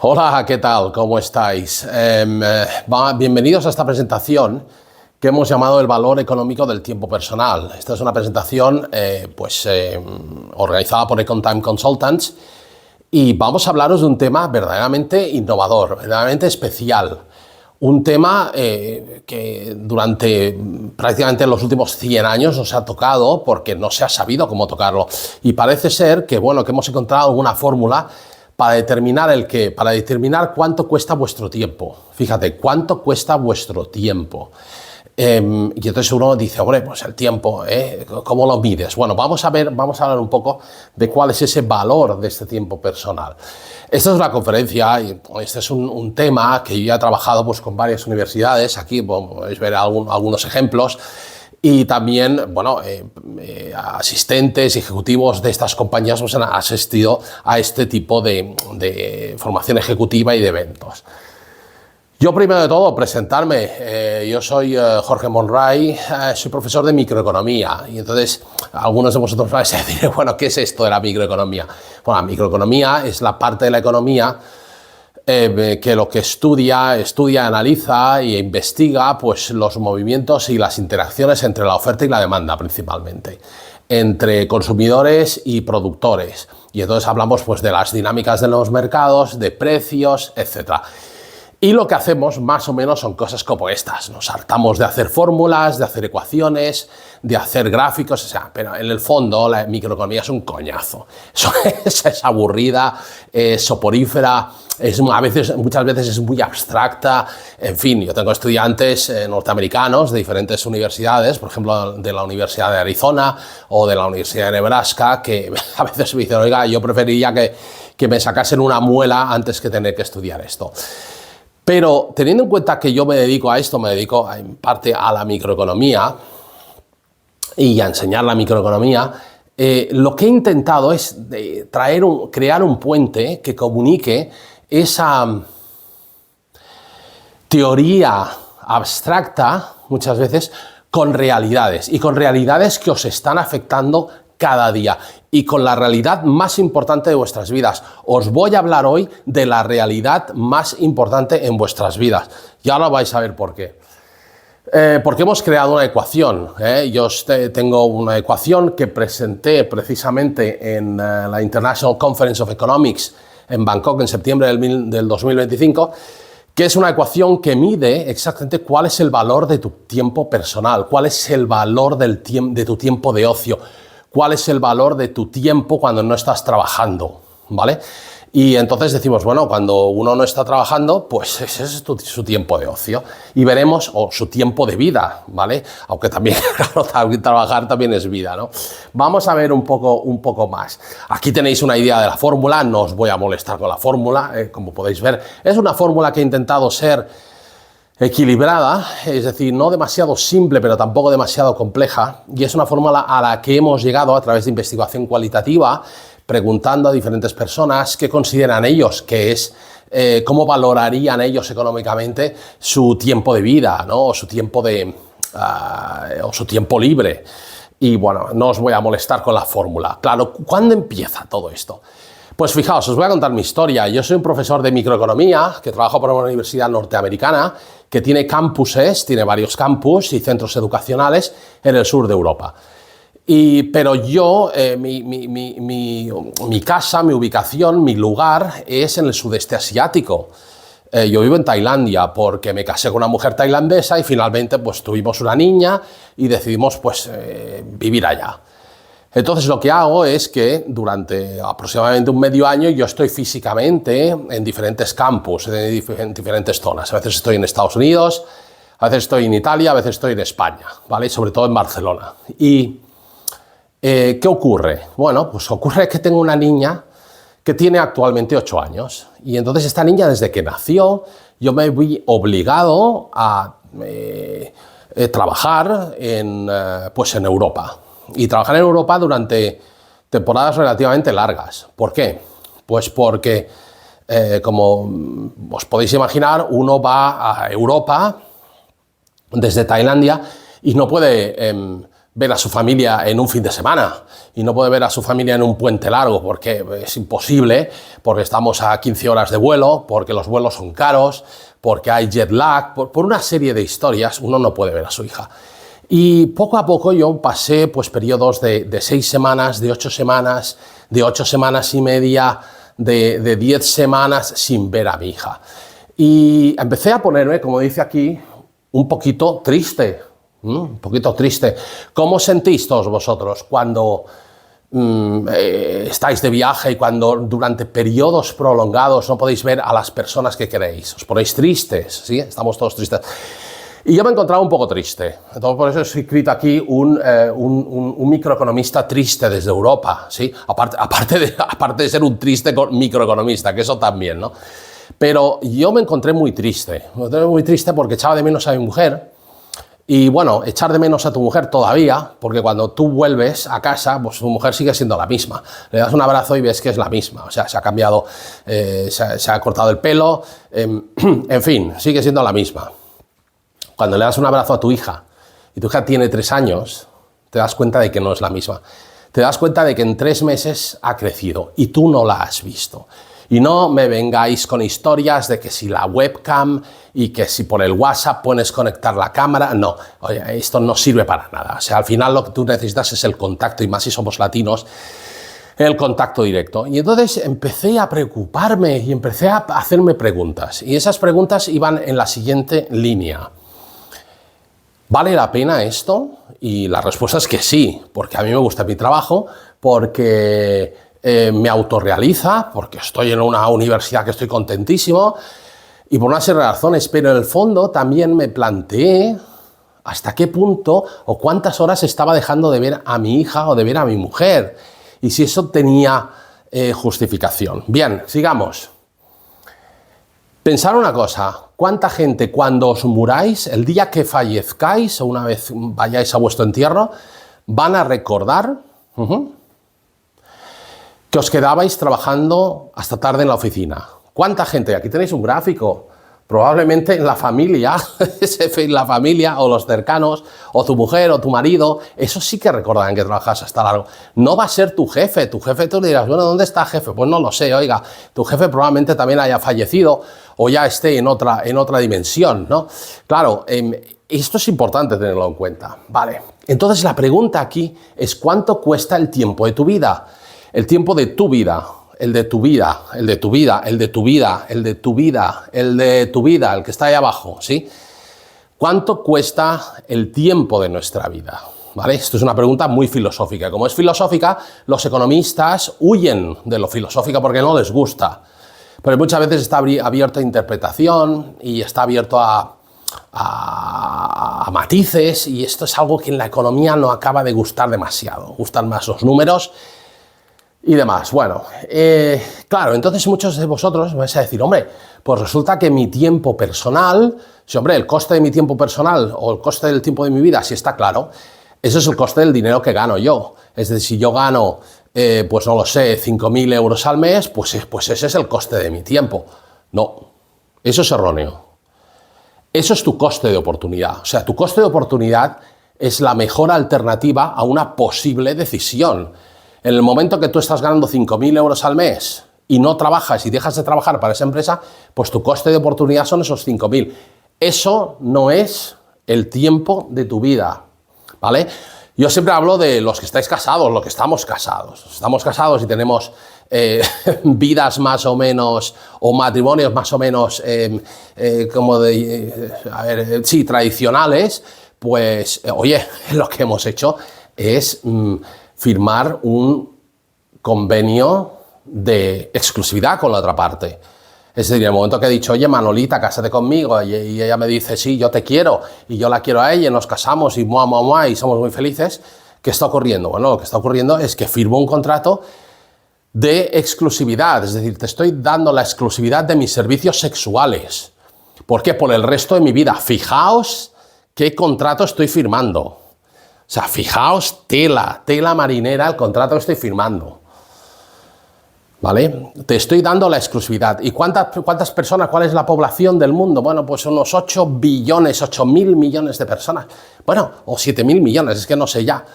Hola, ¿qué tal? ¿Cómo estáis? Bienvenidos a esta presentación que hemos llamado el valor económico del tiempo personal. Esta es una presentación organizada por Econtime Consultants y vamos a hablaros de un tema verdaderamente innovador, verdaderamente especial. Un tema que durante prácticamente los últimos 100 años nos ha tocado porque no se ha sabido cómo tocarlo. Y parece ser que, bueno, que hemos encontrado una fórmula para determinar cuánto cuesta vuestro tiempo. Fíjate, cuánto cuesta vuestro tiempo. Y entonces uno dice, hombre, pues el tiempo, ¿cómo lo mides? Bueno, vamos a hablar un poco de cuál es ese valor de este tiempo personal. Esta es una conferencia y este es un tema que yo ya he trabajado pues, con varias universidades. Aquí podéis ver algunos ejemplos. Y también, bueno, asistentes y ejecutivos de estas compañías pues, han asistido a este tipo de formación ejecutiva y de eventos. Yo, primero de todo, presentarme. Yo soy Jorge Monray, soy profesor de microeconomía. Y entonces, algunos de vosotros vais a decir, bueno, ¿qué es esto de la microeconomía? Bueno, la microeconomía es la parte de la economía que lo que estudia, analiza e investiga pues, los movimientos y las interacciones entre la oferta y la demanda principalmente, entre consumidores y productores. Y entonces hablamos pues, de las dinámicas de los mercados, de precios, etc. Y lo que hacemos más o menos son cosas como estas. Nos hartamos de hacer fórmulas, de hacer ecuaciones, de hacer gráficos, o sea, pero en el fondo la microeconomía es un coñazo. Es aburrida, es soporífera, muchas veces es muy abstracta. En fin, yo tengo estudiantes norteamericanos de diferentes universidades, por ejemplo, de la Universidad de Arizona o de la Universidad de Nebraska, que a veces me dicen, oiga, yo preferiría que me sacasen una muela antes que tener que estudiar esto. Pero teniendo en cuenta que yo me dedico a esto, me dedico en parte a la microeconomía y a enseñar la microeconomía, lo que he intentado es crear un puente que comunique esa teoría abstracta, muchas veces, con realidades, y con realidades que os están afectando cada día, y con la realidad más importante de vuestras vidas. Os voy a hablar hoy de la realidad más importante en vuestras vidas. Y ahora vais a ver por qué. Porque hemos creado una ecuación. Yo tengo una ecuación que presenté precisamente en la International Conference of Economics en Bangkok en septiembre del 2025, que es una ecuación que mide exactamente cuál es el valor de tu tiempo personal, cuál es el valor de tu tiempo de ocio, cuál es el valor de tu tiempo cuando no estás trabajando, ¿vale? Y entonces decimos, bueno, cuando uno no está trabajando, pues ese es su tiempo de ocio. Y veremos, o su tiempo de vida, ¿vale? Aunque también, claro, trabajar también es vida, ¿no? Vamos a ver un poco más. Aquí tenéis una idea de la fórmula, no os voy a molestar con la fórmula, como podéis ver. Es una fórmula que he intentado ser equilibrada, es decir, no demasiado simple, pero tampoco demasiado compleja, y es una fórmula a la que hemos llegado a través de investigación cualitativa, preguntando a diferentes personas qué consideran ellos que es, cómo valorarían ellos económicamente su tiempo de vida, ¿no? O su tiempo libre. Y bueno, no os voy a molestar con la fórmula. Claro, ¿cuándo empieza todo esto? Pues fijaos, os voy a contar mi historia. Yo soy un profesor de microeconomía que trabajo para una universidad norteamericana que tiene campuses, tiene varios campus y centros educacionales en el sur de Europa. Pero yo, mi casa, mi ubicación, mi lugar es en el sudeste asiático. Yo vivo en Tailandia porque me casé con una mujer tailandesa y finalmente pues tuvimos una niña y decidimos pues vivir allá. Entonces lo que hago es que durante aproximadamente un medio año yo estoy físicamente en diferentes campus, en diferentes zonas. A veces estoy en Estados Unidos, a veces estoy en Italia, a veces estoy en España, ¿vale? Y sobre todo en Barcelona. Y ¿qué ocurre? Bueno, pues ocurre que tengo una niña que tiene actualmente 8 años. Y entonces esta niña, desde que nació, yo me vi obligado a trabajar en Europa. Y trabajar en Europa durante temporadas relativamente largas. ¿Por qué? Pues porque, como os podéis imaginar, uno va a Europa desde Tailandia y no puede ver a su familia en un fin de semana y no puede ver a su familia en un puente largo porque es imposible, porque estamos a 15 horas de vuelo, porque los vuelos son caros, porque hay jet lag, por una serie de historias, uno no puede ver a su hija. Y poco a poco yo pasé pues periodos de 6 semanas, de 8 semanas, de 8 semanas y media, de 10 semanas sin ver a mi hija. Y empecé a ponerme, como dice aquí, un poquito triste. Un poquito triste. ¿Cómo sentís todos vosotros cuando estáis de viaje y cuando durante periodos prolongados no podéis ver a las personas que queréis? ¿Os ponéis tristes? ¿Sí? Estamos todos tristes. Y yo me encontraba un poco triste. Entonces, por eso he escrito aquí un microeconomista triste desde Europa. ¿Sí? Aparte de ser un triste microeconomista, que eso también, ¿no? Pero yo me encontré muy triste. Me encontré muy triste porque echaba de menos a mi mujer. Y bueno, echar de menos a tu mujer todavía, porque cuando tú vuelves a casa, pues tu mujer sigue siendo la misma. Le das un abrazo y ves que es la misma. O sea, se ha cambiado, se ha cortado el pelo, en fin, sigue siendo la misma. Cuando le das un abrazo a tu hija y tu hija tiene 3 años, te das cuenta de que no es la misma. Te das cuenta de que en 3 meses ha crecido y tú no la has visto. Y no me vengáis con historias de que si la webcam y que si por el WhatsApp puedes conectar la cámara. No, oye, esto no sirve para nada. O sea, al final lo que tú necesitas es el contacto, y más si somos latinos, el contacto directo. Y entonces empecé a preocuparme y empecé a hacerme preguntas. Y esas preguntas iban en la siguiente línea. ¿Vale la pena esto? Y la respuesta es que sí, porque a mí me gusta mi trabajo, porque me autorrealiza, porque estoy en una universidad que estoy contentísimo, y por una serie de razones, pero en el fondo también me planteé hasta qué punto o cuántas horas estaba dejando de ver a mi hija o de ver a mi mujer, y si eso tenía justificación. Bien, sigamos. Pensar una cosa, ¿cuánta gente cuando os muráis, el día que fallezcáis o una vez vayáis a vuestro entierro, van a recordar que os quedabais trabajando hasta tarde en la oficina? ¿Cuánta gente? Aquí tenéis un gráfico. Probablemente en la familia, la familia o los cercanos, o tu mujer o tu marido, eso sí que recordarán que trabajas hasta largo. No va a ser tu jefe tú dirás, bueno, ¿dónde está jefe? Pues no lo sé, oiga, tu jefe probablemente también haya fallecido o ya esté en otra dimensión, ¿no? Claro, esto es importante tenerlo en cuenta, ¿vale? Entonces la pregunta aquí es ¿cuánto cuesta el tiempo de tu vida? El tiempo de tu vida, el de tu vida, el de tu vida, el de tu vida, el de tu vida, el de tu vida, el que está ahí abajo, ¿sí? ¿Cuánto cuesta el tiempo de nuestra vida? ¿Vale? Esto es una pregunta muy filosófica. Como es filosófica, los economistas huyen de lo filosófico porque no les gusta. Pero muchas veces está abierto a interpretación y está abierto a matices, y esto es algo que en la economía no acaba de gustar demasiado. Gustan más los números y demás. Bueno, claro, entonces muchos de vosotros vais a decir, hombre, pues resulta que mi tiempo personal, si hombre, el coste de mi tiempo personal o el coste del tiempo de mi vida, si está claro, eso es el coste del dinero que gano yo. Es decir, si yo gano, pues no lo sé, 5.000 euros al mes, pues ese es el coste de mi tiempo. No, eso es erróneo. Eso es tu coste de oportunidad. O sea, tu coste de oportunidad es la mejor alternativa a una posible decisión. En el momento que tú estás ganando 5.000 euros al mes y no trabajas y dejas de trabajar para esa empresa, pues tu coste de oportunidad son esos 5.000. Eso no es el tiempo de tu vida, ¿vale? Yo siempre hablo de los que estáis casados, los que estamos casados. Estamos casados y tenemos vidas más o menos, o matrimonios más o menos, tradicionales, pues, oye, lo que hemos hecho es firmar un convenio de exclusividad con la otra parte. Es decir, en el momento que he dicho, oye, Manolita, cásate conmigo, y ella me dice, sí, yo te quiero, y yo la quiero a ella, y nos casamos, y y somos muy felices, ¿qué está ocurriendo? Bueno, lo que está ocurriendo es que firmo un contrato de exclusividad, es decir, te estoy dando la exclusividad de mis servicios sexuales. ¿Por qué? Por el resto de mi vida. Fijaos qué contrato estoy firmando. O sea, fijaos, tela marinera el contrato que estoy firmando. ¿vale? Te estoy dando la exclusividad. ¿Y cuántas personas, cuál es la población del mundo? Bueno, pues unos 8 billones, 8.000 millones de personas. Bueno, o 7.000 millones, es que no sé ya.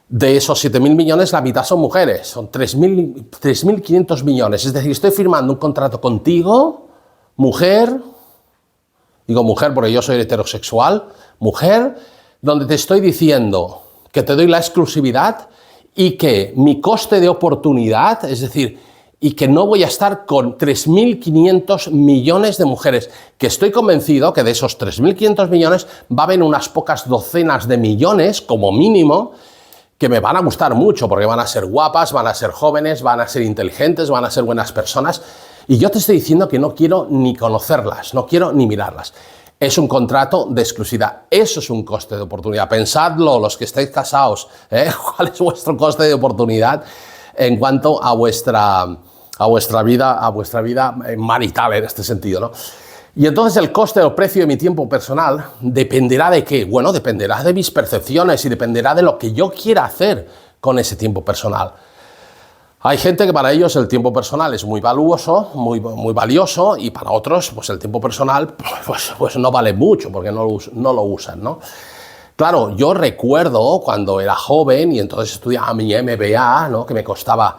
De esos 7.000 millones, la mitad son mujeres, son 3.500 millones. Es decir, estoy firmando un contrato contigo, mujer, digo mujer porque yo soy heterosexual, mujer, donde te estoy diciendo que te doy la exclusividad y que mi coste de oportunidad, es decir, y que no voy a estar con 3.500 millones de mujeres, que estoy convencido que de esos 3.500 millones va a haber unas pocas docenas de millones, como mínimo, que me van a gustar mucho, porque van a ser guapas, van a ser jóvenes, van a ser inteligentes, van a ser buenas personas, y yo te estoy diciendo que no quiero ni conocerlas, no quiero ni mirarlas. Es un contrato de exclusividad, eso es un coste de oportunidad. Pensadlo, los que estáis casados, ¿cuál es vuestro coste de oportunidad en cuanto a vuestra vida marital en este sentido, ¿no? Y entonces el coste o precio de mi tiempo personal dependerá de qué. Bueno, dependerá de mis percepciones y dependerá de lo que yo quiera hacer con ese tiempo personal. Hay gente que para ellos el tiempo personal es muy valuoso, muy valioso, y para otros pues el tiempo personal pues no vale mucho porque no lo usan, ¿no? Claro, yo recuerdo cuando era joven y entonces estudiaba mi MBA, ¿no? Que me costaba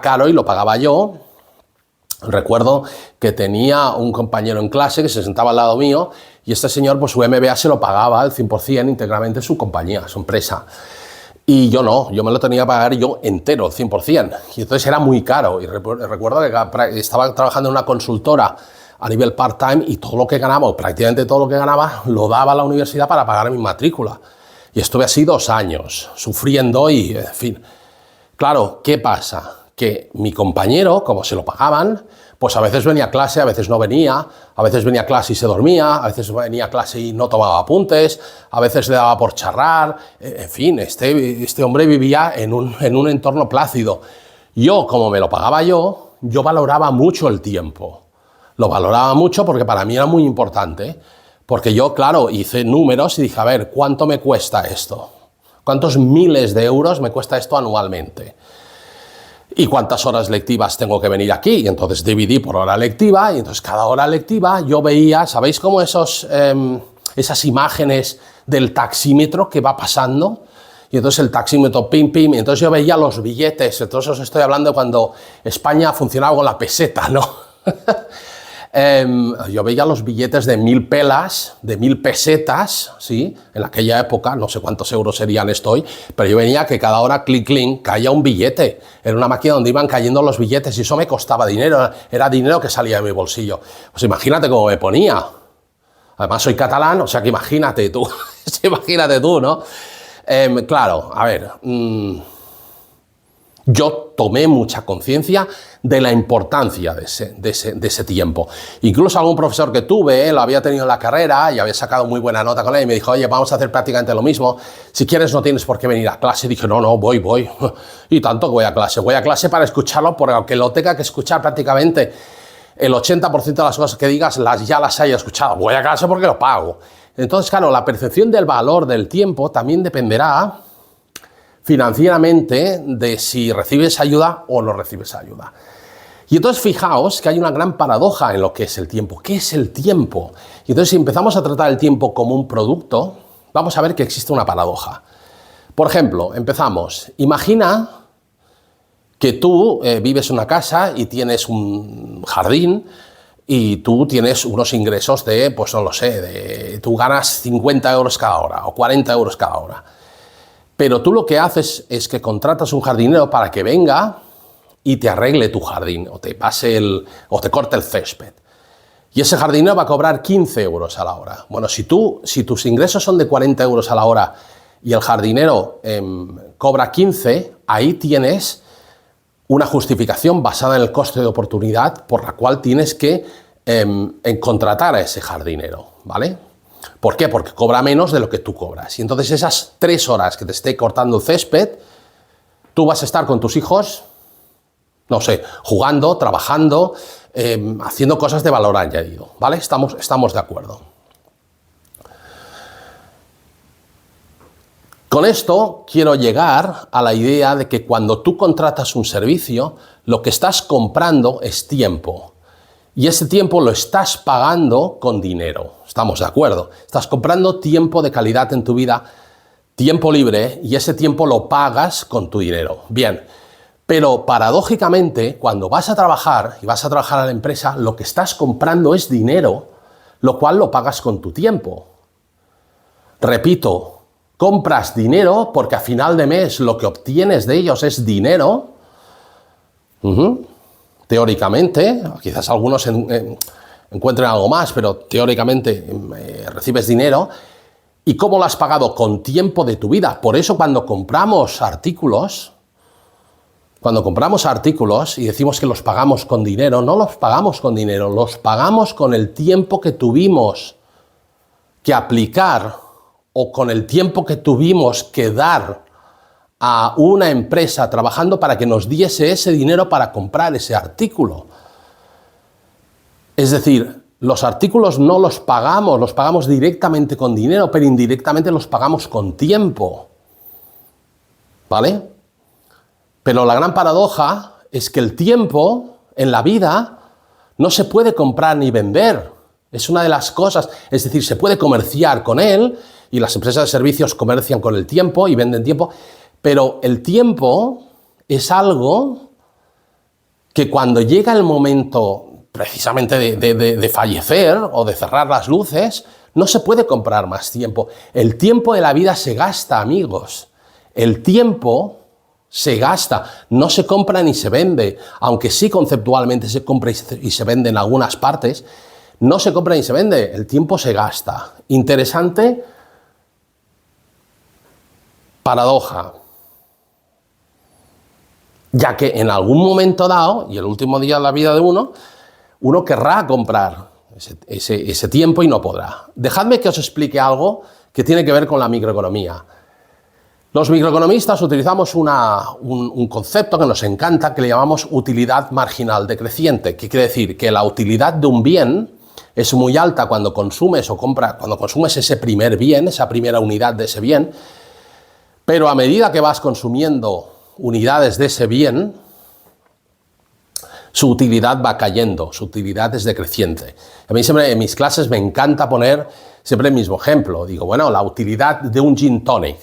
caro y lo pagaba yo. Recuerdo que tenía un compañero en clase que se sentaba al lado mío y este señor, pues su MBA se lo pagaba al 100% íntegramente su compañía, su empresa. Y yo no, yo me lo tenía que pagar yo entero, 100%. Y entonces era muy caro. Y recuerdo que estaba trabajando en una consultora a nivel part-time y todo lo que ganaba, o prácticamente todo lo que ganaba, lo daba a la universidad para pagar mi matrícula. Y estuve así 2 años, sufriendo y, en fin. Claro, ¿qué pasa? Que mi compañero, como se lo pagaban, pues a veces venía a clase, a veces no venía, a veces venía a clase y se dormía, a veces venía a clase y no tomaba apuntes, a veces le daba por charrar, en fin, este hombre vivía en un entorno plácido. Yo, como me lo pagaba yo valoraba mucho el tiempo. Lo valoraba mucho porque para mí era muy importante, porque yo, claro, hice números y dije, a ver, ¿cuánto me cuesta esto? ¿Cuántos miles de euros me cuesta esto anualmente? ¿Y cuántas horas lectivas tengo que venir aquí? Y entonces dividí por hora lectiva, y entonces cada hora lectiva yo veía, ¿sabéis cómo esas imágenes del taxímetro que va pasando? Y entonces el taxímetro, pim, pim, y entonces yo veía los billetes, entonces os estoy hablando cuando España funcionaba con la peseta, ¿no? Yo veía los billetes de 1.000 pelas, de 1.000 pesetas, ¿sí? En aquella época, no sé cuántos euros serían esto hoy, pero yo venía que cada hora, clic, clic, caía un billete. Era una máquina donde iban cayendo los billetes y eso me costaba dinero, era dinero que salía de mi bolsillo. Pues imagínate cómo me ponía. Además soy catalán, o sea que imagínate tú, ¿no? Claro, a ver, yo tomé mucha conciencia de la importancia de ese tiempo. Incluso algún profesor que tuve, lo había tenido en la carrera y había sacado muy buena nota con él y me dijo, oye, vamos a hacer prácticamente lo mismo, si quieres no tienes por qué venir a clase. Y dije, no, voy. Y tanto que voy a clase para escucharlo, porque aunque lo tenga que escuchar prácticamente el 80% de las cosas que digas ya las haya escuchado, voy a clase porque lo pago. Entonces, claro, la percepción del valor del tiempo también dependerá financieramente de si recibes ayuda o no recibes ayuda. Y entonces fijaos que hay una gran paradoja en lo que es el tiempo. ¿Qué es el tiempo? Y entonces si empezamos a tratar el tiempo como un producto, vamos a ver que existe una paradoja. Por ejemplo, empezamos. Imagina que tú vives en una casa y tienes un jardín y tú tienes unos ingresos de, pues no lo sé, tú ganas 50 euros cada hora o 40 euros cada hora. Pero tú lo que haces es que contratas un jardinero para que venga y te arregle tu jardín, o te te corte el césped. Y ese jardinero va a cobrar 15 euros a la hora. Bueno, si tus ingresos son de 40 euros a la hora y el jardinero cobra 15, ahí tienes una justificación basada en el coste de oportunidad por la cual tienes que contratar a ese jardinero, ¿vale? ¿Por qué? Porque cobra menos de lo que tú cobras. Y entonces esas 3 horas que te esté cortando el césped, tú vas a estar con tus hijos, no sé, jugando, trabajando, haciendo cosas de valor añadido, ¿vale? Estamos de acuerdo. Con esto quiero llegar a la idea de que cuando tú contratas un servicio, lo que estás comprando es tiempo. Y ese tiempo lo estás pagando con dinero. ¿Estamos de acuerdo? Estás comprando tiempo de calidad en tu vida, tiempo libre, y ese tiempo lo pagas con tu dinero. Bien, pero paradójicamente, cuando vas a trabajar y vas a trabajar a la empresa, lo que estás comprando es dinero, lo cual lo pagas con tu tiempo. Repito, compras dinero porque a final de mes lo que obtienes de ellos es dinero. Teóricamente, quizás algunos encuentren algo más, pero teóricamente recibes dinero. ¿Y cómo lo has pagado? Con tiempo de tu vida. Por eso cuando compramos artículos y decimos que los pagamos con dinero, no los pagamos con dinero, los pagamos con el tiempo que tuvimos que aplicar o con el tiempo que tuvimos que dar a una empresa trabajando para que nos diese ese dinero para comprar ese artículo. Es decir, los artículos no los pagamos directamente con dinero, pero indirectamente los pagamos con tiempo. ¿Vale? Pero la gran paradoja es que el tiempo en la vida no se puede comprar ni vender. Es una de las cosas, es decir, se puede comerciar con él, y las empresas de servicios comercian con el tiempo y venden tiempo, pero el tiempo es algo que cuando llega el momento precisamente de fallecer o de cerrar las luces, no se puede comprar más tiempo. El tiempo de la vida se gasta, amigos. El tiempo se gasta, no se compra ni se vende, aunque sí conceptualmente se compra y se vende en algunas partes, no se compra ni se vende, el tiempo se gasta. Interesante paradoja, ya que en algún momento dado, y el último día de la vida de uno querrá comprar ese tiempo y no podrá. Dejadme que os explique algo que tiene que ver con la microeconomía. Los microeconomistas utilizamos un concepto que nos encanta, que le llamamos utilidad marginal decreciente, que quiere decir que la utilidad de un bien es muy alta cuando consumes cuando consumes ese primer bien, esa primera unidad de ese bien, pero a medida que vas consumiendo unidades de ese bien, su utilidad va cayendo, su utilidad es decreciente. A mí siempre en mis clases me encanta poner siempre el mismo ejemplo. Digo, bueno, la utilidad de un gin tonic.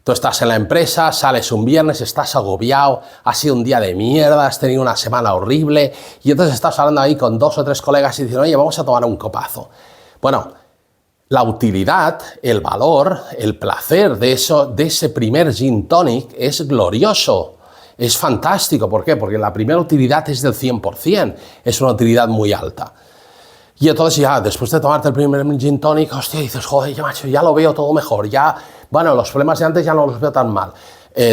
Tú estás en la empresa, sales un viernes, estás agobiado, ha sido un día de mierda, has tenido una semana horrible, y entonces estás hablando ahí con 2 o 3 colegas y dicen, oye, vamos a tomar un copazo. Bueno, la utilidad, el valor, el placer de ese primer gin tonic es glorioso, es fantástico. ¿Por qué? Porque la primera utilidad es del 100%, es una utilidad muy alta. Y entonces ya, después de tomarte el primer gin tonic, hostia, dices, joder, ya, macho, ya lo veo todo mejor, ya, bueno, los problemas de antes ya no los veo tan mal.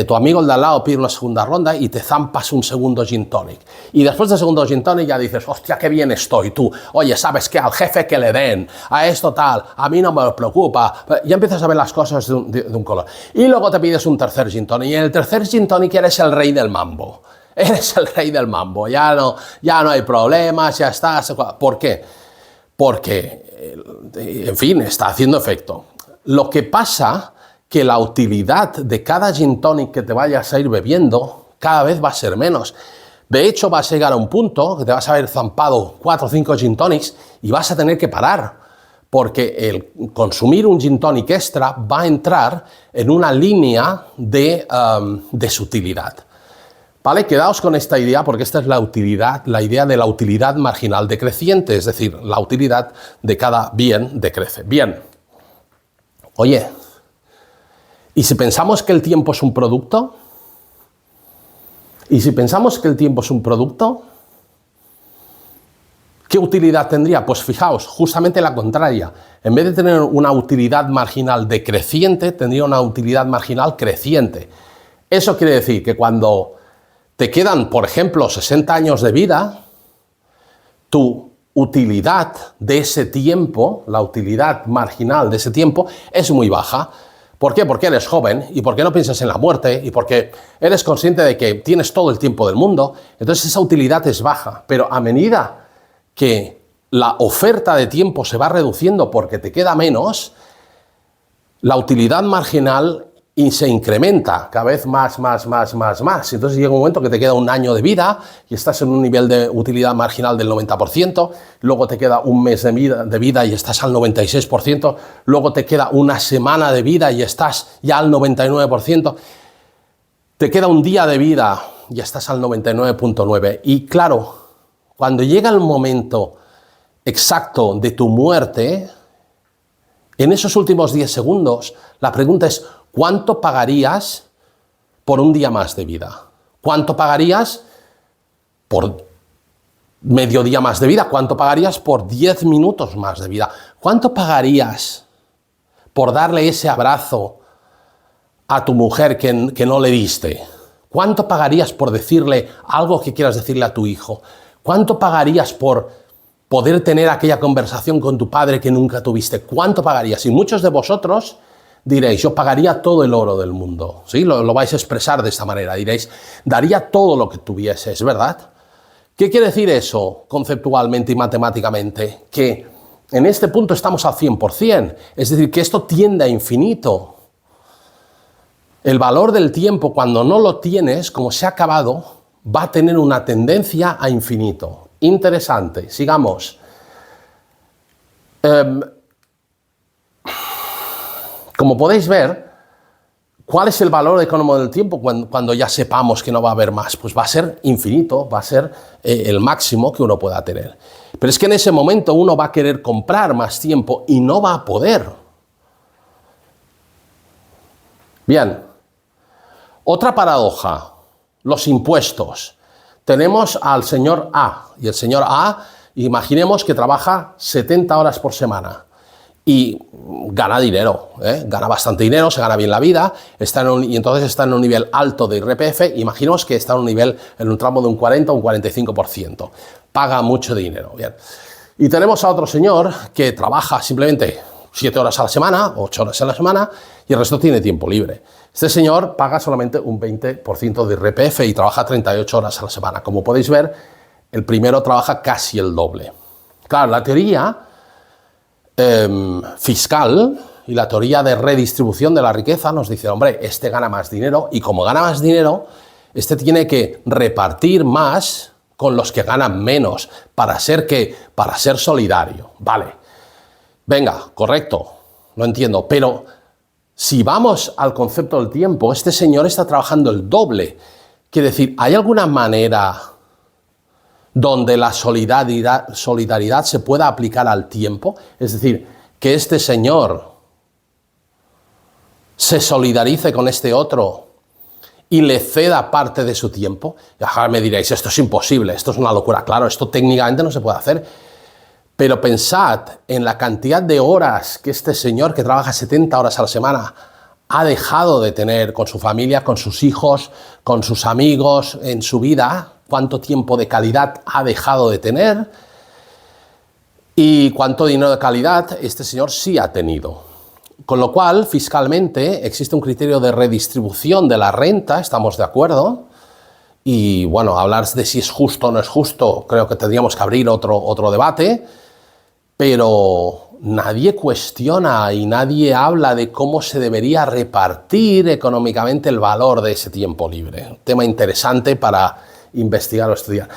Tu amigo el de al lado pide una segunda ronda y te zampas un segundo gin tonic. Y después del segundo gin tonic ya dices, hostia, qué bien estoy. Tú, oye, ¿sabes qué? Al jefe que le den, a esto tal, a mí no me preocupa. Ya empiezas a ver las cosas de un color. Y luego te pides un tercer gin tonic. Y en el tercer gin tonic eres el rey del mambo. Eres el rey del mambo. Ya no hay problemas, ya estás. ¿Por qué? Porque, en fin, está haciendo efecto. Lo que pasa que la utilidad de cada gin tonic que te vayas a ir bebiendo cada vez va a ser menos. De hecho, vas a llegar a un punto que te vas a haber zampado 4 o 5 gin tonics y vas a tener que parar, porque el consumir un gin tonic extra va a entrar en una línea de sutilidad. ¿Vale? Quedaos con esta idea, porque esta es la idea de la utilidad marginal decreciente, es decir, la utilidad de cada bien decrece. Bien. Oye, ¿y si pensamos que el tiempo es un producto? ¿Y si pensamos que el tiempo es un producto? ¿Qué utilidad tendría? Pues fijaos, justamente la contraria. En vez de tener una utilidad marginal decreciente, tendría una utilidad marginal creciente. Eso quiere decir que cuando te quedan, por ejemplo, 60 años de vida, tu utilidad de ese tiempo, la utilidad marginal de ese tiempo, es muy baja. ¿Por qué? Porque eres joven y porque no piensas en la muerte y porque eres consciente de que tienes todo el tiempo del mundo. Entonces esa utilidad es baja, pero a medida que la oferta de tiempo se va reduciendo porque te queda menos, la utilidad marginal y se incrementa cada vez más. Entonces llega un momento que te queda un año de vida y estás en un nivel de utilidad marginal del 90%, luego te queda un mes de vida y estás al 96%, luego te queda una semana de vida y estás ya al 99%, te queda un día de vida y estás al 99.9%. Y claro, cuando llega el momento exacto de tu muerte, en esos últimos 10 segundos, la pregunta es, ¿cuánto pagarías por un día más de vida? ¿Cuánto pagarías por medio día más de vida? ¿Cuánto pagarías por 10 minutos más de vida? ¿Cuánto pagarías por darle ese abrazo a tu mujer que no le diste? ¿Cuánto pagarías por decirle algo que quieras decirle a tu hijo? ¿Cuánto pagarías por poder tener aquella conversación con tu padre que nunca tuviste? ¿Cuánto pagarías? Y muchos de vosotros diréis, yo pagaría todo el oro del mundo. ¿Sí? Lo vais a expresar de esta manera. Diréis, daría todo lo que tuvieses, ¿verdad? ¿Qué quiere decir eso conceptualmente y matemáticamente? Que en este punto estamos al 100%. Es decir, que esto tiende a infinito. El valor del tiempo, cuando no lo tienes, como se ha acabado, va a tener una tendencia a infinito. Interesante, sigamos. Como podéis ver, ¿cuál es el valor económico del tiempo cuando ya sepamos que no va a haber más? Pues va a ser infinito, va a ser el máximo que uno pueda tener. Pero es que en ese momento uno va a querer comprar más tiempo y no va a poder. Bien, otra paradoja, los impuestos. Tenemos al señor A, y el señor A, imaginemos que trabaja 70 horas por semana y gana dinero, gana bastante dinero, se gana bien la vida, y entonces está en un nivel alto de IRPF, imaginemos que está en un tramo de un 40 o un 45%, paga mucho dinero. Bien. Y tenemos a otro señor que trabaja simplemente 7 horas a la semana, 8 horas a la semana, y el resto tiene tiempo libre. Este señor paga solamente un 20% de IRPF y trabaja 38 horas a la semana. Como podéis ver, el primero trabaja casi el doble. Claro, la teoría fiscal y la teoría de redistribución de la riqueza nos dice, hombre, este gana más dinero y como gana más dinero, este tiene que repartir más con los que ganan menos para ser solidario. Vale, venga, correcto, lo entiendo, pero si vamos al concepto del tiempo, este señor está trabajando el doble. Quiere decir, ¿hay alguna manera donde la solidaridad se pueda aplicar al tiempo? Es decir, que este señor se solidarice con este otro y le ceda parte de su tiempo. Y ahora me diréis, esto es imposible, esto es una locura. Claro, esto técnicamente no se puede hacer. Pero pensad en la cantidad de horas que este señor que trabaja 70 horas a la semana ha dejado de tener con su familia, con sus hijos, con sus amigos en su vida, cuánto tiempo de calidad ha dejado de tener y cuánto dinero de calidad este señor sí ha tenido. Con lo cual, fiscalmente, existe un criterio de redistribución de la renta, estamos de acuerdo. Y bueno, hablar de si es justo o no es justo, creo que tendríamos que abrir otro debate. Pero nadie cuestiona y nadie habla de cómo se debería repartir económicamente el valor de ese tiempo libre. Un tema interesante para investigar o estudiar.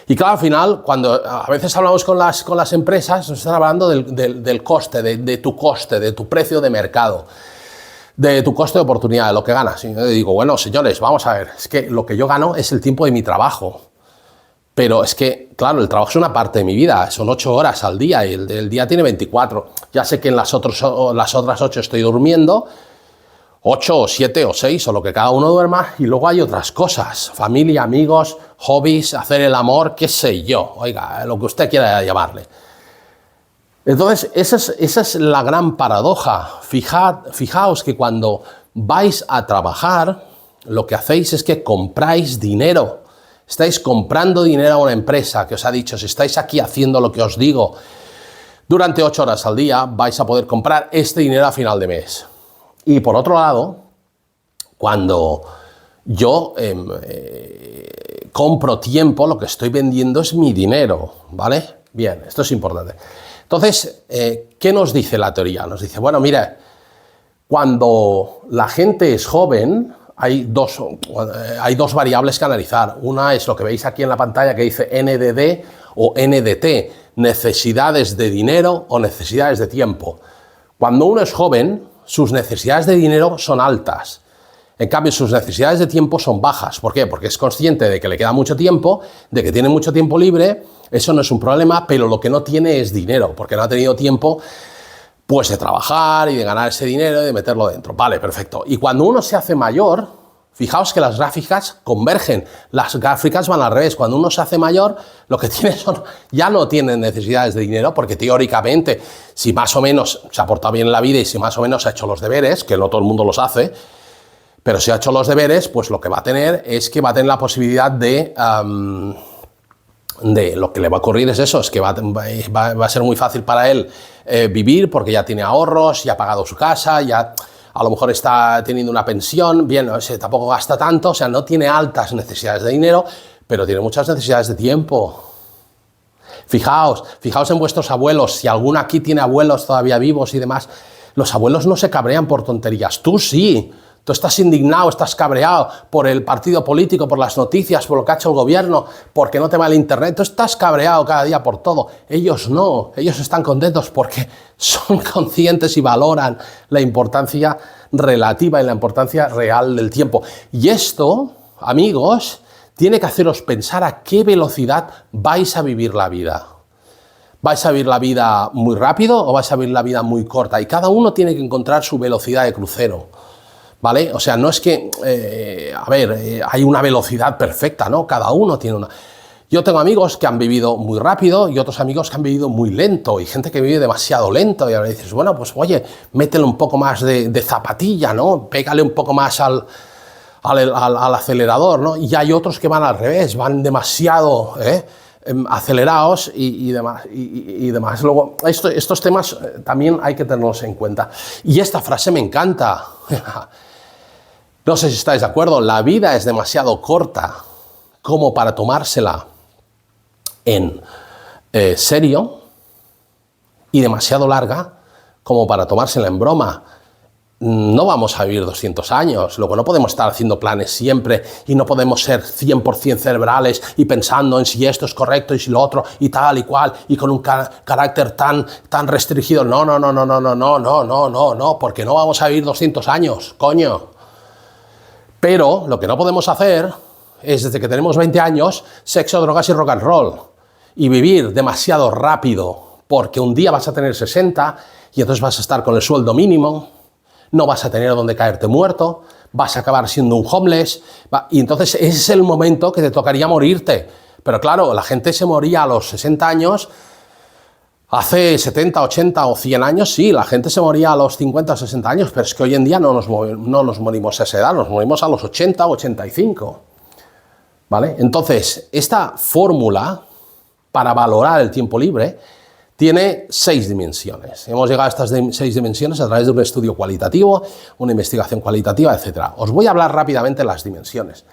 Y claro, al final, cuando a veces hablamos con las empresas, nos están hablando del coste, de tu coste, de tu precio de mercado, de tu coste de oportunidad, de lo que ganas. Y yo digo, bueno, señores, vamos a ver, es que lo que yo gano es el tiempo de mi trabajo. Pero es que, claro, el trabajo es una parte de mi vida, son 8 horas al día y el día tiene 24. Ya sé que en las otras 8 estoy durmiendo, 8 o 7 o 6 o lo que cada uno duerma, y luego hay otras cosas, familia, amigos, hobbies, hacer el amor, qué sé yo, oiga, lo que usted quiera llamarle. Entonces, esa es la gran paradoja. Fijaos que cuando vais a trabajar, lo que hacéis es que compráis dinero. Estáis comprando dinero a una empresa que os ha dicho, si estáis aquí haciendo lo que os digo, durante 8 horas al día vais a poder comprar este dinero a final de mes. Y por otro lado, cuando yo compro tiempo, lo que estoy vendiendo es mi dinero, ¿vale? Bien, esto es importante. Entonces, ¿qué nos dice la teoría? Nos dice, bueno, mira, Cuando la gente es joven, hay dos variables que analizar. Una es lo que veis aquí en la pantalla que dice NDD o NDT, necesidades de dinero o necesidades de tiempo. Cuando uno es joven, sus necesidades de dinero son altas. En cambio, sus necesidades de tiempo son bajas. ¿Por qué? Porque es consciente de que le queda mucho tiempo, de que tiene mucho tiempo libre. Eso no es un problema, pero lo que no tiene es dinero, porque no ha tenido tiempo pues de trabajar y de ganar ese dinero y de meterlo dentro. Vale, perfecto. Y cuando uno se hace mayor, fijaos que las gráficas convergen. Las gráficas van al revés. Cuando uno se hace mayor, lo que tiene ya no tiene necesidades de dinero, porque teóricamente, si más o menos se ha portado bien en la vida y si más o menos ha hecho los deberes, que no todo el mundo los hace, pero si ha hecho los deberes, pues lo que va a tener es que va a tener la posibilidad de lo que le va a ocurrir es eso, es que va a ser muy fácil para él vivir, porque ya tiene ahorros, ya ha pagado su casa, ya a lo mejor está teniendo una pensión, bien, tampoco gasta tanto, o sea, no tiene altas necesidades de dinero, pero tiene muchas necesidades de tiempo. Fijaos en vuestros abuelos, si alguno aquí tiene abuelos todavía vivos y demás, los abuelos no se cabrean por tonterías, tú sí. Tú estás indignado, estás cabreado por el partido político, por las noticias, por lo que ha hecho el gobierno, porque no te va el internet. Tú estás cabreado cada día por todo. Ellos no, ellos están contentos porque son conscientes y valoran la importancia relativa y la importancia real del tiempo. Y esto, amigos, tiene que haceros pensar a qué velocidad vais a vivir la vida. ¿Vais a vivir la vida muy rápido o vais a vivir la vida muy corta? Y cada uno tiene que encontrar su velocidad de crucero. ¿Vale? O sea, no es que, hay una velocidad perfecta, ¿no? Cada uno tiene una. Yo tengo amigos que han vivido muy rápido y otros amigos que han vivido muy lento y gente que vive demasiado lento y ahora dices, bueno, pues oye, métele un poco más de zapatilla, ¿no? Pégale un poco más al acelerador, ¿no? Y hay otros que van al revés, van demasiado acelerados y demás. Luego, estos temas también hay que tenerlos en cuenta. Y esta frase me encanta. No sé si estáis de acuerdo, la vida es demasiado corta como para tomársela en serio y demasiado larga como para tomársela en broma. No vamos a vivir 200 años, luego no podemos estar haciendo planes siempre y no podemos ser 100% cerebrales y pensando en si esto es correcto y si lo otro y tal y cual y con un carácter tan restringido. No, porque no vamos a vivir 200 años, coño. Pero lo que no podemos hacer es, desde que tenemos 20 años, sexo, drogas y rock and roll y vivir demasiado rápido, porque un día vas a tener 60 y entonces vas a estar con el sueldo mínimo, no vas a tener donde caerte muerto, vas a acabar siendo un homeless, y entonces ese es el momento que te tocaría morirte. Pero claro, la gente se moría a los 60 años, hace 70, 80 o 100 años, sí, la gente se moría a los 50 o 60 años, pero es que hoy en día no nos morimos a esa edad, nos morimos a los 80 o 85. ¿Vale? Entonces, esta fórmula para valorar el tiempo libre tiene 6 dimensiones. Hemos llegado a estas 6 dimensiones a través de un estudio cualitativo, una investigación cualitativa, etc. Os voy a hablar rápidamente de las dimensiones.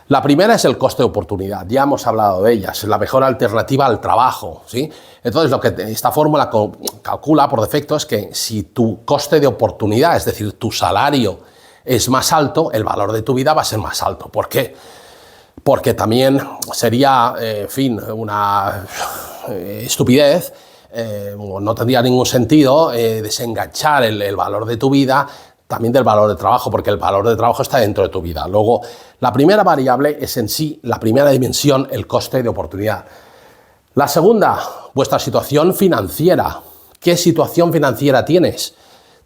La primera es el coste de oportunidad, ya hemos hablado de ellas, es la mejor alternativa al trabajo, ¿sí? Entonces, lo que esta fórmula calcula por defecto es que si tu coste de oportunidad, es decir, tu salario es más alto, el valor de tu vida va a ser más alto. ¿Por qué? Porque también sería, una estupidez, no tendría ningún sentido desenganchar el valor de tu vida también del valor de trabajo, porque el valor de trabajo está dentro de tu vida. Luego, la primera variable es en sí, la primera dimensión, el coste de oportunidad. La segunda, vuestra situación financiera. ¿Qué situación financiera tienes?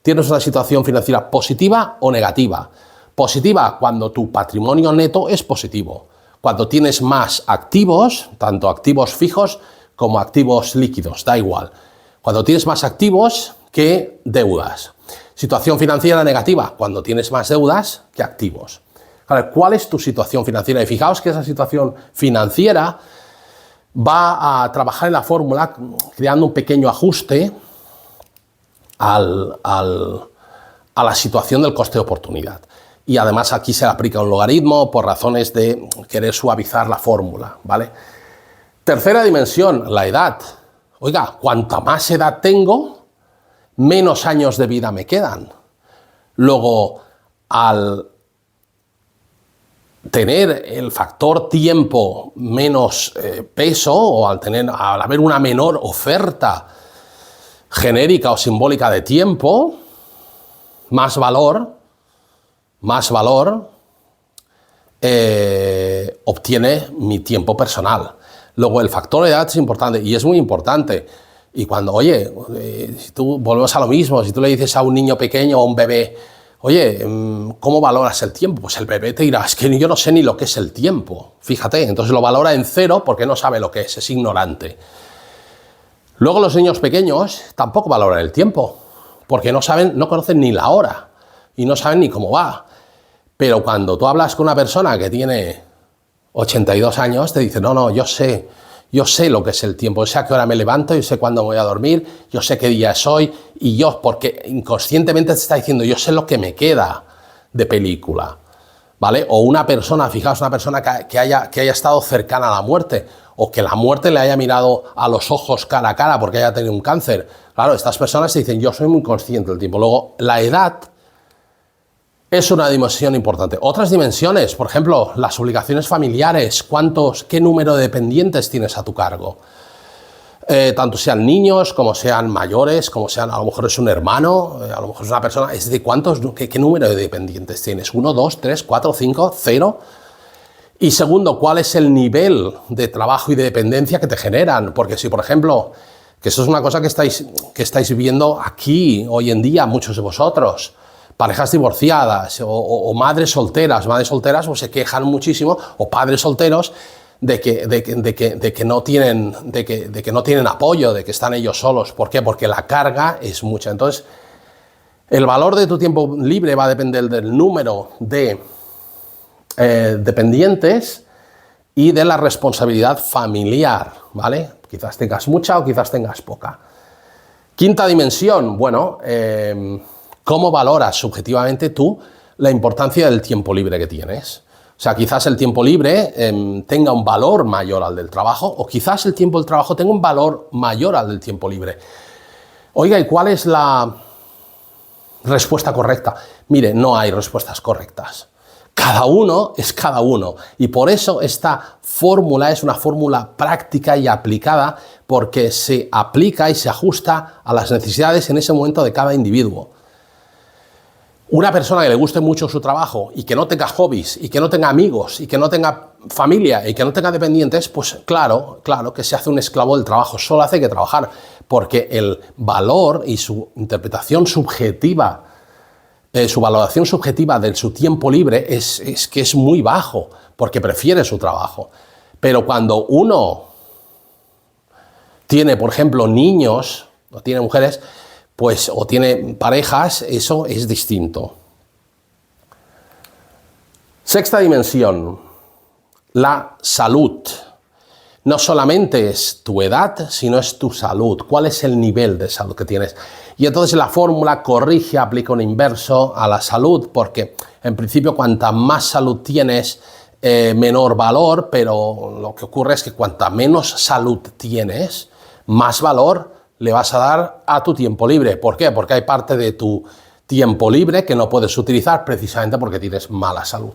¿Tienes una situación financiera positiva o negativa? Positiva cuando tu patrimonio neto es positivo, cuando tienes más activos, tanto activos fijos como activos líquidos, da igual. Cuando tienes más activos que deudas. Situación financiera negativa, cuando tienes más deudas que activos. ¿Cuál es tu situación financiera? Y fijaos que esa situación financiera va a trabajar en la fórmula creando un pequeño ajuste a la situación del coste de oportunidad. Y además aquí se le aplica un logaritmo por razones de querer suavizar la fórmula, ¿vale? Tercera dimensión, la edad. Oiga, cuanta más edad tengo, menos años de vida me quedan. Luego, al tener el factor tiempo menos peso, o al haber una menor oferta genérica o simbólica de tiempo, más valor obtiene mi tiempo personal. Luego, el factor de edad es importante, y es muy importante. Y cuando, oye, si tú volvemos a lo mismo, si tú le dices a un niño pequeño o a un bebé, oye, ¿cómo valoras el tiempo? Pues el bebé te dirá, es que yo no sé ni lo que es el tiempo. Fíjate, entonces lo valora en 0 porque no sabe lo que es ignorante. Luego los niños pequeños tampoco valoran el tiempo, porque no conocen ni la hora y no saben ni cómo va. Pero cuando tú hablas con una persona que tiene 82 años, te dice, no, yo sé lo que es el tiempo, yo sé a qué hora me levanto, yo sé cuándo voy a dormir, yo sé qué día es hoy, y porque inconscientemente te está diciendo, yo sé lo que me queda de película, ¿vale? O una persona, fijaos, una persona que haya estado cercana a la muerte, o que la muerte le haya mirado a los ojos cara a cara porque haya tenido un cáncer. Claro, estas personas te dicen, yo soy muy consciente del tiempo. Luego, la edad es una dimensión importante. Otras dimensiones, por ejemplo, las obligaciones familiares, qué número de dependientes tienes a tu cargo. Tanto sean niños, como sean mayores, como sean, a lo mejor es un hermano, a lo mejor es una persona, es de qué número de dependientes tienes, 1, 2, 3, 4, 5, 0. Y segundo, ¿cuál es el nivel de trabajo y de dependencia que te generan? Porque si, por ejemplo, que eso es una cosa que estáis viendo aquí hoy en día, muchos de vosotros, parejas divorciadas o madres solteras pues se quejan muchísimo, o padres solteros, de que no tienen apoyo, de que están ellos solos. ¿Por qué? Porque la carga es mucha. Entonces, el valor de tu tiempo libre va a depender del número de dependientes y de la responsabilidad familiar, ¿vale? Quizás tengas mucha o quizás tengas poca. Quinta dimensión, bueno, ¿cómo valoras subjetivamente tú la importancia del tiempo libre que tienes? O sea, quizás el tiempo libre tenga un valor mayor al del trabajo, o quizás el tiempo del trabajo tenga un valor mayor al del tiempo libre. Oiga, ¿y cuál es la respuesta correcta? Mire, no hay respuestas correctas. Cada uno es cada uno, y por eso esta fórmula es una fórmula práctica y aplicada, porque se aplica y se ajusta a las necesidades en ese momento de cada individuo. Una persona que le guste mucho su trabajo y que no tenga hobbies, y que no tenga amigos, y que no tenga familia, y que no tenga dependientes, pues claro que se hace un esclavo del trabajo, solo hace que trabajar, porque el valor y su interpretación subjetiva, su valoración subjetiva de su tiempo libre es que es muy bajo, porque prefiere su trabajo. Pero cuando uno tiene, por ejemplo, niños, o tiene mujeres, pues, o tiene parejas, eso es distinto. Sexta dimensión, la salud. No solamente es tu edad, sino es tu salud. ¿Cuál es el nivel de salud que tienes? Y entonces la fórmula corrige, aplica un inverso a la salud, porque en principio cuanta más salud tienes, menor valor, pero lo que ocurre es que cuanta menos salud tienes, más valor le vas a dar a tu tiempo libre. ¿Por qué? Porque hay parte de tu tiempo libre que no puedes utilizar precisamente porque tienes mala salud.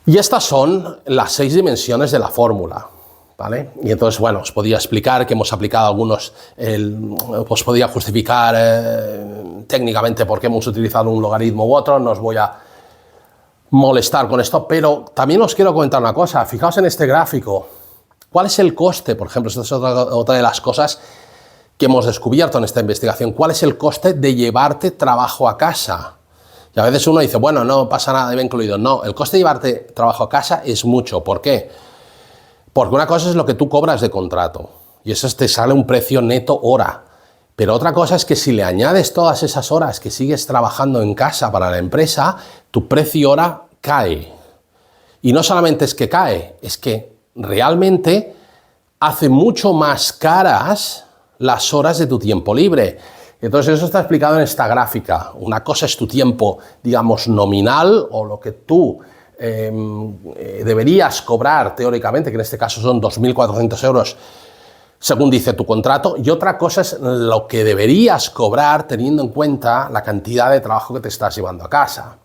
Y estas son las 6 dimensiones de la fórmula, ¿vale? Y entonces, bueno, os podía explicar que hemos aplicado algunos, os podía justificar técnicamente por qué hemos utilizado un logaritmo u otro, no os voy a molestar con esto, pero también os quiero comentar una cosa. Fijaos en este gráfico. ¿Cuál es el coste? Por ejemplo, esta es otra de las cosas que hemos descubierto en esta investigación. ¿Cuál es el coste de llevarte trabajo a casa? Y a veces uno dice, bueno, no pasa nada, debe incluido. No, el coste de llevarte trabajo a casa es mucho. ¿Por qué? Porque una cosa es lo que tú cobras de contrato, y eso te sale un precio neto hora. Pero otra cosa es que si le añades todas esas horas que sigues trabajando en casa para la empresa, tu precio hora cae. Y no solamente es que cae, es que realmente hace mucho más caras las horas de tu tiempo libre. Entonces eso está explicado en esta gráfica. Una cosa es tu tiempo, digamos, nominal, o lo que tú deberías cobrar teóricamente, que en este caso son 2.400 euros según dice tu contrato, y otra cosa es lo que deberías cobrar teniendo en cuenta la cantidad de trabajo que te estás llevando a casa.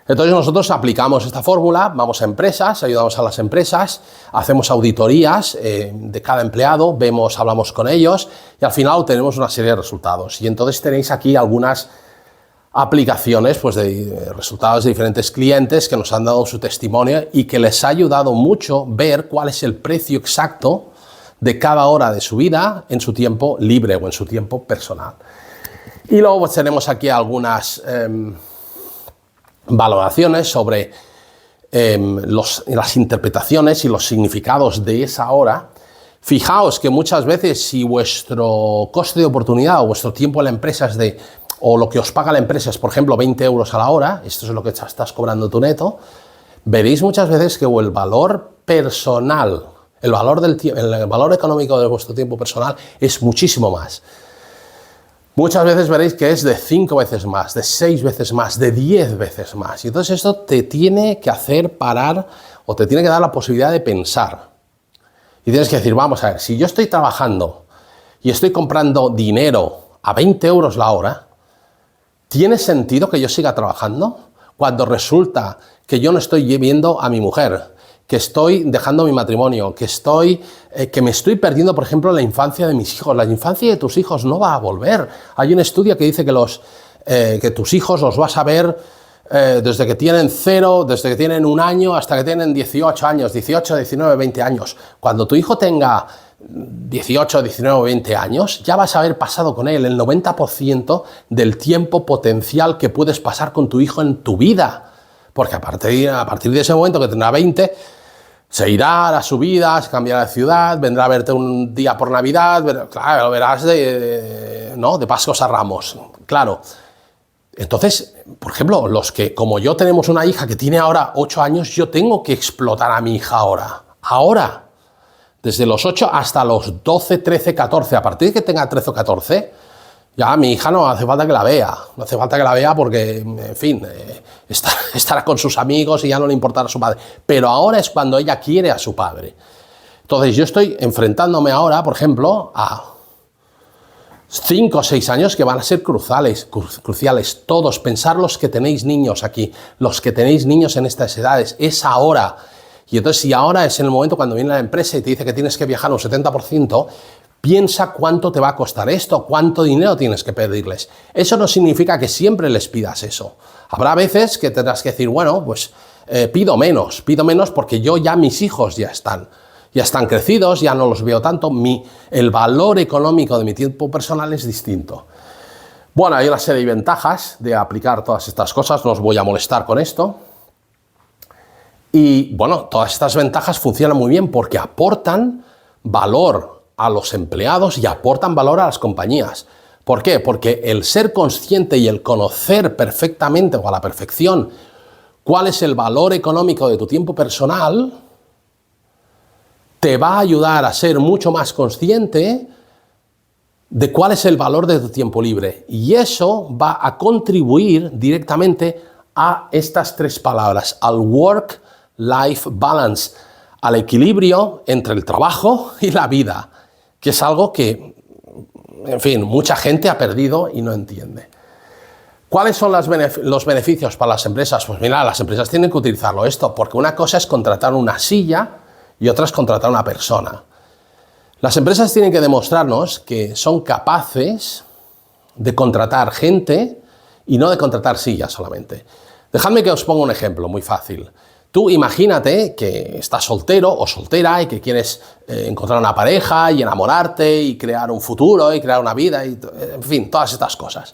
Entonces nosotros aplicamos esta fórmula, vamos a empresas, ayudamos a las empresas, hacemos auditorías de cada empleado, hablamos con ellos y al final obtenemos una serie de resultados. Y entonces tenéis aquí algunas aplicaciones pues, de resultados de diferentes clientes que nos han dado su testimonio y que les ha ayudado mucho ver cuál es el precio exacto de cada hora de su vida en su tiempo libre o en su tiempo personal. Y luego pues, tenemos aquí algunas valoraciones sobre las interpretaciones y los significados de esa hora. Fijaos que muchas veces si vuestro coste de oportunidad o vuestro tiempo en la empresa o lo que os paga la empresa es, por ejemplo, 20 euros a la hora, esto es lo que estás cobrando tu neto, veréis muchas veces que el valor personal, el valor económico de vuestro tiempo personal es muchísimo más. Muchas veces veréis que es de 5 veces más, de 6 veces más, de 10 veces más. Y entonces esto te tiene que hacer parar o te tiene que dar la posibilidad de pensar. Y tienes que decir, vamos a ver, si yo estoy trabajando y estoy comprando dinero a 20 euros la hora, ¿tiene sentido que yo siga trabajando? Cuando resulta que yo no estoy viendo a mi mujer, que estoy dejando mi matrimonio, que me estoy perdiendo, por ejemplo, la infancia de mis hijos. La infancia de tus hijos no va a volver. Hay un estudio que dice que tus hijos los vas a ver desde que tienen 0, desde que tienen 1 año hasta que tienen 18 años, 18, 19, 20 años. Cuando tu hijo tenga 18, 19, 20 años, ya vas a haber pasado con él el 90% del tiempo potencial que puedes pasar con tu hijo en tu vida. Porque a partir de ese momento que tendrá 20, se irá a su vida, se cambiará de ciudad, vendrá a verte un día por Navidad, claro, lo verás de Pascuas a Ramos, claro. Entonces, por ejemplo, los que, como yo, tenemos una hija que tiene ahora 8 años, yo tengo que explotar a mi hija ahora, desde los 8 hasta los 12, 13, 14, a partir de que tenga 13 o 14, ya mi hija no hace falta que la vea, porque, en fin, estará con sus amigos y ya no le importará a su padre. Pero ahora es cuando ella quiere a su padre. Entonces yo estoy enfrentándome ahora, por ejemplo, a 5 o 6 años que van a ser cruciales. Todos, pensar los que tenéis niños aquí, los que tenéis niños en estas edades, es ahora. Y entonces si ahora es en el momento cuando viene la empresa y te dice que tienes que viajar un 70%, piensa cuánto te va a costar esto, cuánto dinero tienes que pedirles. Eso no significa que siempre les pidas eso. Habrá veces que tendrás que decir, bueno, pues pido menos porque mis hijos ya están crecidos, ya no los veo tanto, el valor económico de mi tiempo personal es distinto. Bueno, hay una serie de ventajas de aplicar todas estas cosas, no os voy a molestar con esto. Y bueno, todas estas ventajas funcionan muy bien porque aportan valor a los empleados y aportan valor a las compañías. ¿Por qué? Porque el ser consciente y el conocer perfectamente o a la perfección cuál es el valor económico de tu tiempo personal te va a ayudar a ser mucho más consciente de cuál es el valor de tu tiempo libre. Y eso va a contribuir directamente a estas 3 palabras, al work-life balance, al equilibrio entre el trabajo y la vida, que es algo que, en fin, mucha gente ha perdido y no entiende. ¿Cuáles son los beneficios para las empresas? Pues mira, las empresas tienen que utilizarlo esto, porque una cosa es contratar una silla y otra es contratar una persona. Las empresas tienen que demostrarnos que son capaces de contratar gente y no de contratar sillas solamente. Dejadme que os ponga un ejemplo muy fácil. Tú imagínate que estás soltero o soltera y que quieres encontrar una pareja y enamorarte y crear un futuro y crear una vida, en fin, todas estas cosas.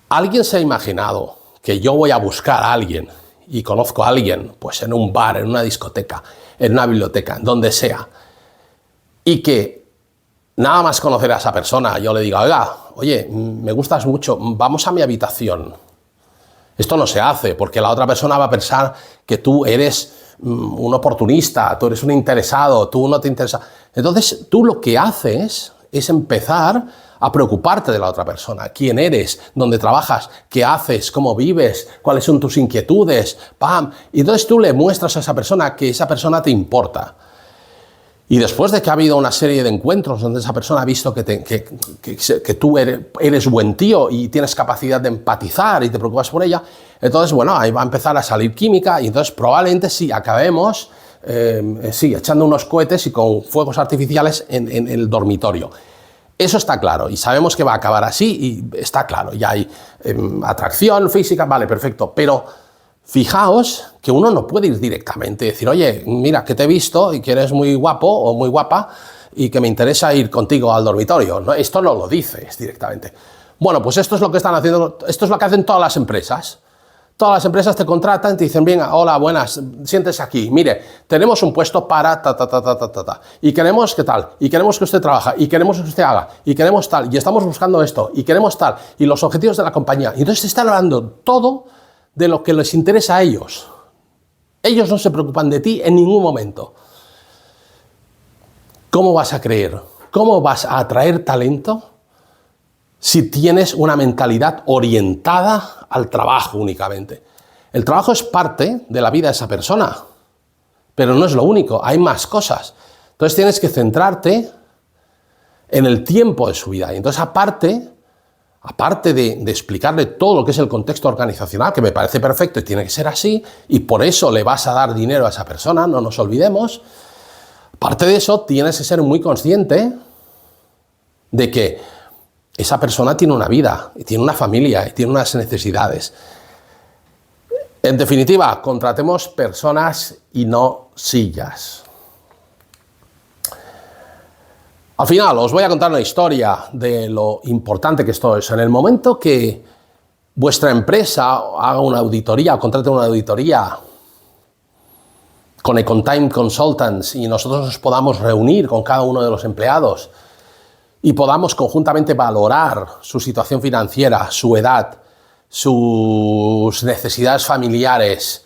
¿Alguien se ha imaginado que yo voy a buscar a alguien y conozco a alguien pues en un bar, en una discoteca, en una biblioteca, donde sea, y que nada más conocer a esa persona yo le diga, oye, me gustas mucho, vamos a mi habitación? Esto no se hace, porque la otra persona va a pensar que tú eres un oportunista, tú eres un interesado, tú no te interesa. Entonces, tú lo que haces es empezar a preocuparte de la otra persona. ¿Quién eres? ¿Dónde trabajas? ¿Qué haces? ¿Cómo vives? ¿Cuáles son tus inquietudes? ¡Pam! Y entonces tú le muestras a esa persona que esa persona te importa. Y después de que ha habido una serie de encuentros donde esa persona ha visto que tú eres buen tío y tienes capacidad de empatizar y te preocupas por ella, entonces, bueno, ahí va a empezar a salir química y entonces probablemente sí, acabemos echando unos cohetes y con fuegos artificiales en el dormitorio. Eso está claro y sabemos que va a acabar así y está claro. Ya hay atracción física, vale, perfecto, pero fijaos que uno no puede ir directamente y decir, oye, mira, que te he visto y que eres muy guapo o muy guapa y que me interesa ir contigo al dormitorio. No, esto no lo dices directamente. Bueno, pues esto es lo que están haciendo, esto es lo que hacen todas las empresas. Todas las empresas te contratan y te dicen, bien, hola, buenas, siéntese aquí, mire, tenemos un puesto para y queremos que tal, y queremos que usted trabaja, y queremos que usted haga, y queremos tal, y estamos buscando esto, y queremos tal, y los objetivos de la compañía. Y entonces te están hablando todo de lo que les interesa a ellos. Ellos no se preocupan de ti en ningún momento. ¿Cómo vas a creer? ¿Cómo vas a atraer talento si tienes una mentalidad orientada al trabajo únicamente? El trabajo es parte de la vida de esa persona, pero no es lo único, hay más cosas. Entonces tienes que centrarte en el tiempo de su vida. Y entonces aparte de explicarle todo lo que es el contexto organizacional, que me parece perfecto y tiene que ser así, y por eso le vas a dar dinero a esa persona, no nos olvidemos, aparte de eso tienes que ser muy consciente de que esa persona tiene una vida, y tiene una familia, y tiene unas necesidades. En definitiva, contratemos personas y no sillas. Al final, os voy a contar una historia de lo importante que esto es. En el momento que vuestra empresa haga una auditoría o contrate una auditoría con Econtime Consultants y nosotros nos podamos reunir con cada uno de los empleados y podamos conjuntamente valorar su situación financiera, su edad, sus necesidades familiares,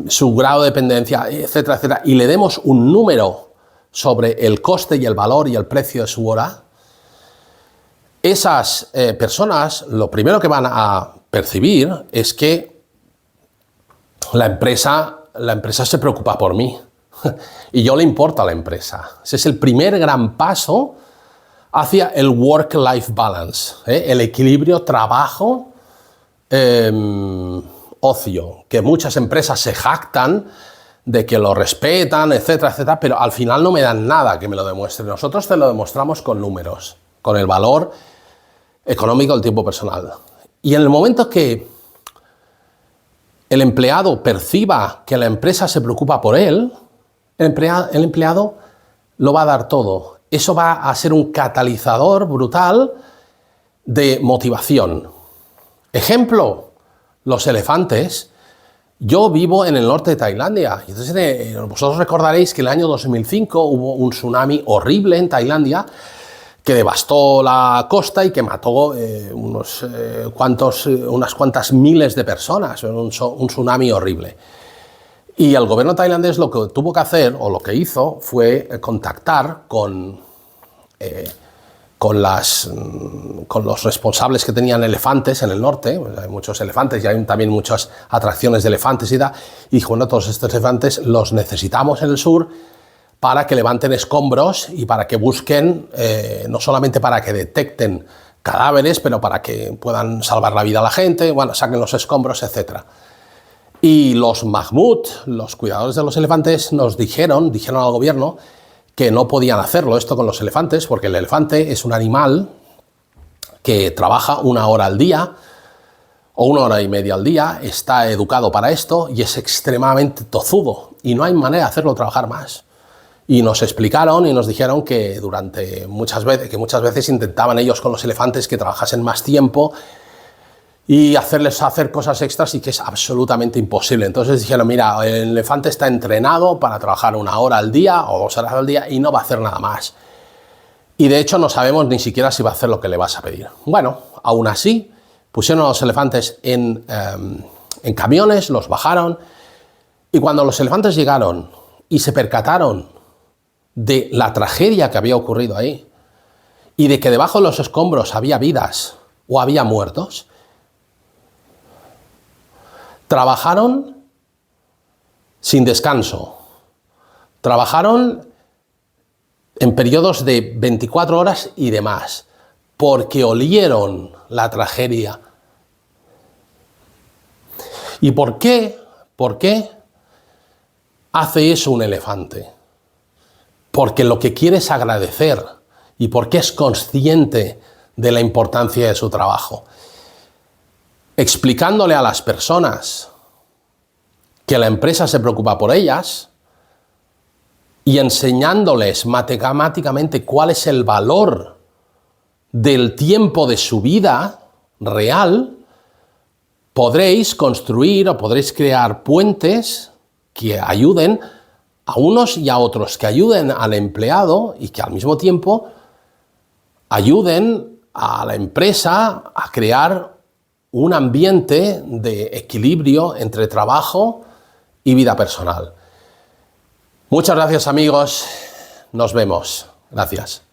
su grado de dependencia, etcétera, etcétera, y le demos un número sobre el coste y el valor y el precio de su hora, esas personas lo primero que van a percibir es que la empresa se preocupa por mí y yo le importo a la empresa. Ese es el primer gran paso hacia el work-life balance, el equilibrio trabajo-ocio, que muchas empresas se jactan de que lo respetan, etcétera, etcétera, pero al final no me dan nada que me lo demuestre. Nosotros te lo demostramos con números, con el valor económico del tiempo personal. Y en el momento que el empleado perciba que la empresa se preocupa por él, el empleado lo va a dar todo. Eso va a ser un catalizador brutal de motivación. Ejemplo, los elefantes. Yo vivo en el norte de Tailandia, y entonces vosotros recordaréis que en el año 2005 hubo un tsunami horrible en Tailandia que devastó la costa y que mató unas cuantas miles de personas, un tsunami horrible. Y el gobierno tailandés lo que tuvo que hacer, o lo que hizo, fue contactar con los responsables que tenían elefantes en el norte. Hay muchos elefantes y hay también muchas atracciones de elefantes y dijo, bueno, todos estos elefantes los necesitamos en el sur para que levanten escombros y para que busquen, no solamente para que detecten cadáveres, pero para que puedan salvar la vida a la gente, bueno, saquen los escombros, etc. Y los Mahmud, los cuidadores de los elefantes, nos dijeron al gobierno que no podían hacerlo esto con los elefantes, porque el elefante es un animal que trabaja 1 hora al día o 1 hora y media al día, está educado para esto y es extremadamente tozudo y no hay manera de hacerlo trabajar más. Y nos explicaron y nos dijeron que muchas veces intentaban ellos con los elefantes que trabajasen más tiempo y hacerles hacer cosas extras y que es absolutamente imposible. Entonces dijeron, mira, el elefante está entrenado para trabajar 1 hora al día o 2 horas al día y no va a hacer nada más. Y de hecho no sabemos ni siquiera si va a hacer lo que le vas a pedir. Bueno, aún así, pusieron a los elefantes en camiones, los bajaron, y cuando los elefantes llegaron y se percataron de la tragedia que había ocurrido ahí y de que debajo de los escombros había vidas o había muertos, trabajaron sin descanso, trabajaron en periodos de 24 horas y demás, porque olieron la tragedia. ¿Y por qué? ¿Por qué hace eso un elefante? Porque lo que quiere es agradecer y porque es consciente de la importancia de su trabajo. Explicándole a las personas que la empresa se preocupa por ellas y enseñándoles matemáticamente cuál es el valor del tiempo de su vida real, podréis construir o podréis crear puentes que ayuden a unos y a otros, que ayuden al empleado y que al mismo tiempo ayuden a la empresa a crear un ambiente de equilibrio entre trabajo y vida personal. Muchas gracias, amigos. Nos vemos. Gracias.